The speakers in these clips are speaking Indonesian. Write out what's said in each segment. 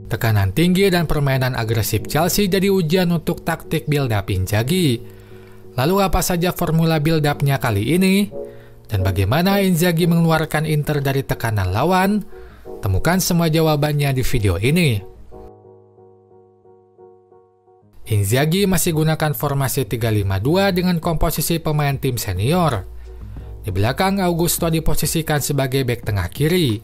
Tekanan tinggi dan permainan agresif Chelsea jadi ujian untuk taktik build-up Inzaghi. Lalu apa saja formula build-up-nya kali ini? Dan bagaimana Inzaghi mengeluarkan Inter dari tekanan lawan? Temukan semua jawabannya di video ini. Inzaghi masih gunakan formasi 3-5-2 dengan komposisi pemain tim senior. Di belakang Augusto diposisikan sebagai bek tengah kiri.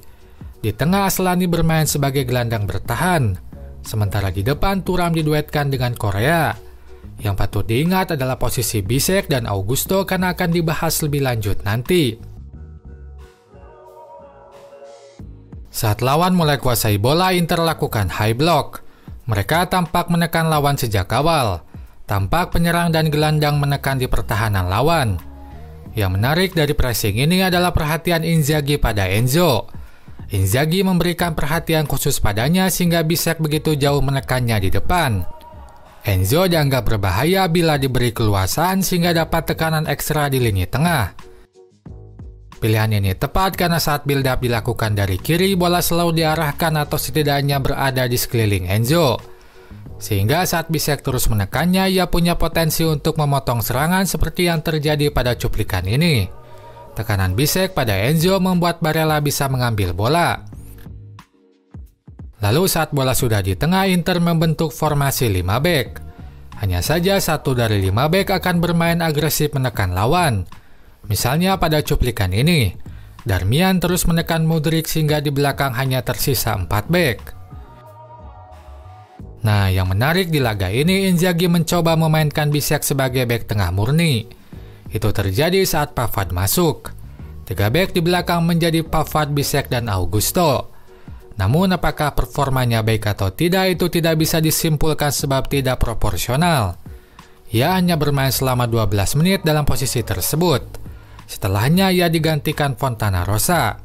Di tengah Aslani bermain sebagai gelandang bertahan. Sementara di depan Thuram diduetkan dengan Korea. Yang patut diingat adalah posisi Bisek dan Augusto karena akan dibahas lebih lanjut nanti. Saat lawan mulai kuasai bola, Inter lakukan high block. Mereka tampak menekan lawan sejak awal. Tampak penyerang dan gelandang menekan di pertahanan lawan. Yang menarik dari pressing ini adalah perhatian Inzaghi pada Enzo. Inzaghi memberikan perhatian khusus padanya sehingga Bisek begitu jauh menekannya di depan. Enzo dianggap berbahaya bila diberi keluasan sehingga dapat tekanan ekstra di lini tengah. Pilihan ini tepat karena saat build-up dilakukan dari kiri, bola selalu diarahkan atau setidaknya berada di sekeliling Enzo. Sehingga saat Bisek terus menekannya, ia punya potensi untuk memotong serangan seperti yang terjadi pada cuplikan ini. Tekanan Bisek pada Enzo membuat Barella bisa mengambil bola. Lalu saat bola sudah di tengah, Inter membentuk formasi 5 back. Hanya saja satu dari 5 back akan bermain agresif menekan lawan. Misalnya pada cuplikan ini, Darmian terus menekan Mudryk sehingga di belakang hanya tersisa 4 back. Nah, yang menarik di laga ini, Inzaghi mencoba memainkan Bisek sebagai back tengah murni. Itu terjadi saat Pavard masuk. 3 back di belakang menjadi Pavard, Bisek, dan Augusto. Namun apakah performanya baik atau tidak itu tidak bisa disimpulkan sebab tidak proporsional. Ia hanya bermain selama 12 menit dalam posisi tersebut. Setelahnya ia digantikan Fontana Rosa.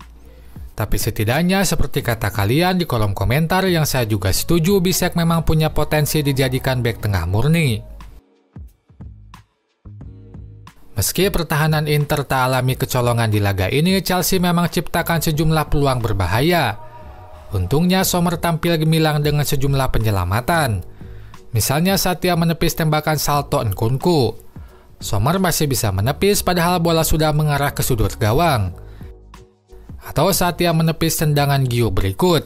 Tapi setidaknya seperti kata kalian di kolom komentar yang saya juga setuju, Bisek memang punya potensi dijadikan bek tengah murni. Meski pertahanan Inter tak alami kecolongan di laga ini, Chelsea memang ciptakan sejumlah peluang berbahaya. Untungnya Sommer tampil gemilang dengan sejumlah penyelamatan. Misalnya saat ia menepis tembakan salto Nkunku. Sommer masih bisa menepis padahal bola sudah mengarah ke sudut gawang. Atau saat ia menepis tendangan Gio berikut.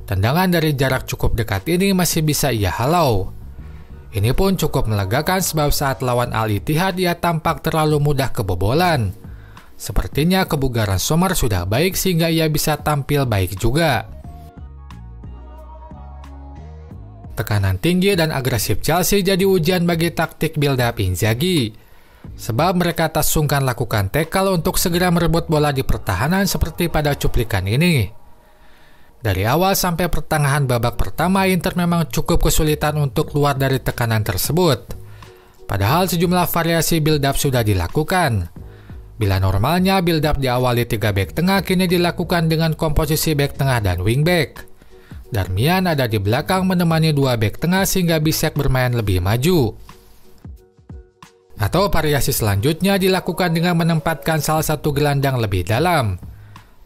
Tendangan dari jarak cukup dekat ini masih bisa ia halau. Ini pun cukup melegakan sebab saat lawan Al-Ittihad ia tampak terlalu mudah kebobolan. Sepertinya kebugaran Sommer sudah baik sehingga ia bisa tampil baik juga. Tekanan tinggi dan agresif Chelsea jadi ujian bagi taktik build-up Inzaghi. Sebab mereka tak sungkan lakukan tackle untuk segera merebut bola di pertahanan seperti pada cuplikan ini. Dari awal sampai pertengahan babak pertama, Inter memang cukup kesulitan untuk keluar dari tekanan tersebut. Padahal sejumlah variasi build-up sudah dilakukan. Bila normalnya build-up diawali 3 back tengah, kini dilakukan dengan komposisi back tengah dan wingback. Darmian ada di belakang menemani 2 back tengah sehingga Bisek bermain lebih maju. Atau variasi selanjutnya dilakukan dengan menempatkan salah satu gelandang lebih dalam.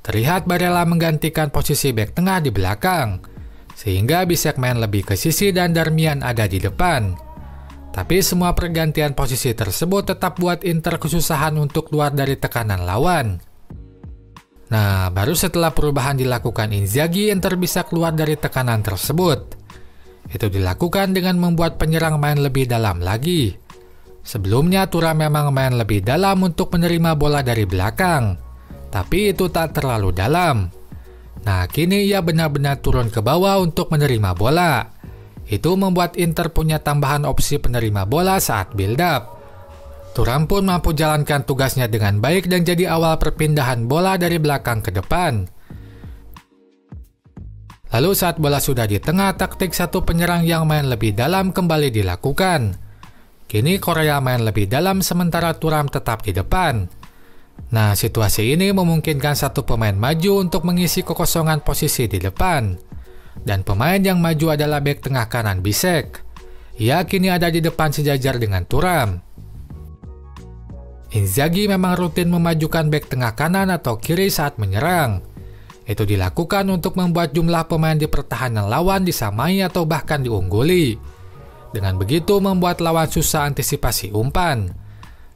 Terlihat Barella menggantikan posisi back tengah di belakang, sehingga Bisek main lebih ke sisi dan Darmian ada di depan. Tapi semua pergantian posisi tersebut tetap buat Inter kesusahan untuk keluar dari tekanan lawan. Nah, baru setelah perubahan dilakukan Inzaghi, Inter bisa keluar dari tekanan tersebut. Itu dilakukan dengan membuat penyerang main lebih dalam lagi. Sebelumnya Thuram memang main lebih dalam untuk menerima bola dari belakang, tapi itu tak terlalu dalam. Nah, kini ia benar-benar turun ke bawah untuk menerima bola. Itu membuat Inter punya tambahan opsi penerima bola saat build-up. Thuram pun mampu jalankan tugasnya dengan baik dan jadi awal perpindahan bola dari belakang ke depan. Lalu saat bola sudah di tengah, taktik satu penyerang yang main lebih dalam kembali dilakukan. Kini Korea main lebih dalam sementara Thuram tetap di depan. Nah, situasi ini memungkinkan satu pemain maju untuk mengisi kekosongan posisi di depan. Dan pemain yang maju adalah bek tengah kanan Bisek. Ia kini ada di depan sejajar dengan Thuram. Inzaghi memang rutin memajukan bek tengah kanan atau kiri saat menyerang. Itu dilakukan untuk membuat jumlah pemain di pertahanan lawan disamai atau bahkan diungguli. Dengan begitu membuat lawan susah antisipasi umpan.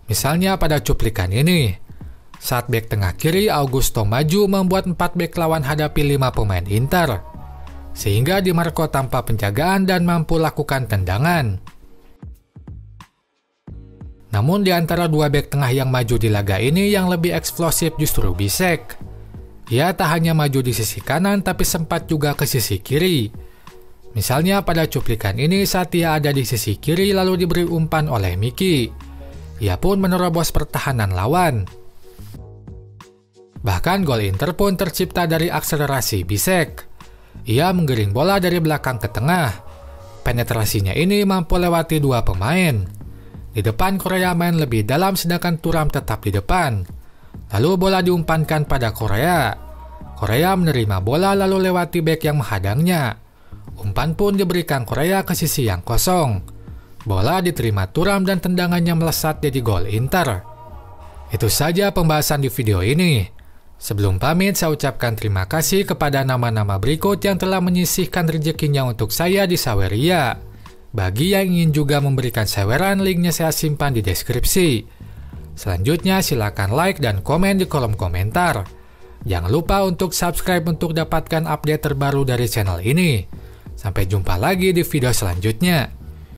Misalnya pada cuplikan ini, saat bek tengah kiri Augusto maju membuat 4 bek lawan hadapi 5 pemain Inter, sehingga Di Marco tanpa penjagaan dan mampu lakukan tendangan. Namun di antara 2 bek tengah yang maju di laga ini yang lebih eksplosif justru Bisek. Ia tak hanya maju di sisi kanan tapi sempat juga ke sisi kiri. Misalnya pada cuplikan ini saat ia ada di sisi kiri lalu diberi umpan oleh Miki. Ia pun menerobos pertahanan lawan. Bahkan gol Inter pun tercipta dari akselerasi Bisek. Ia menggiring bola dari belakang ke tengah. Penetrasinya ini mampu lewati 2 pemain. Di depan Korea main lebih dalam sedangkan Thuram tetap di depan. Lalu bola diumpankan pada Korea. Korea menerima bola lalu lewati bek yang menghadangnya. Umpan pun diberikan Korea ke sisi yang kosong. Bola diterima Thuram dan tendangannya melesat jadi gol Inter. Itu saja pembahasan di video ini. Sebelum pamit, saya ucapkan terima kasih kepada nama-nama berikut yang telah menyisihkan rezekinya untuk saya di Saweria. Bagi yang ingin juga memberikan saweran, linknya saya simpan di deskripsi. Selanjutnya silakan like dan komen di kolom komentar. Jangan lupa untuk subscribe untuk dapatkan update terbaru dari channel ini. Sampai jumpa lagi di video selanjutnya.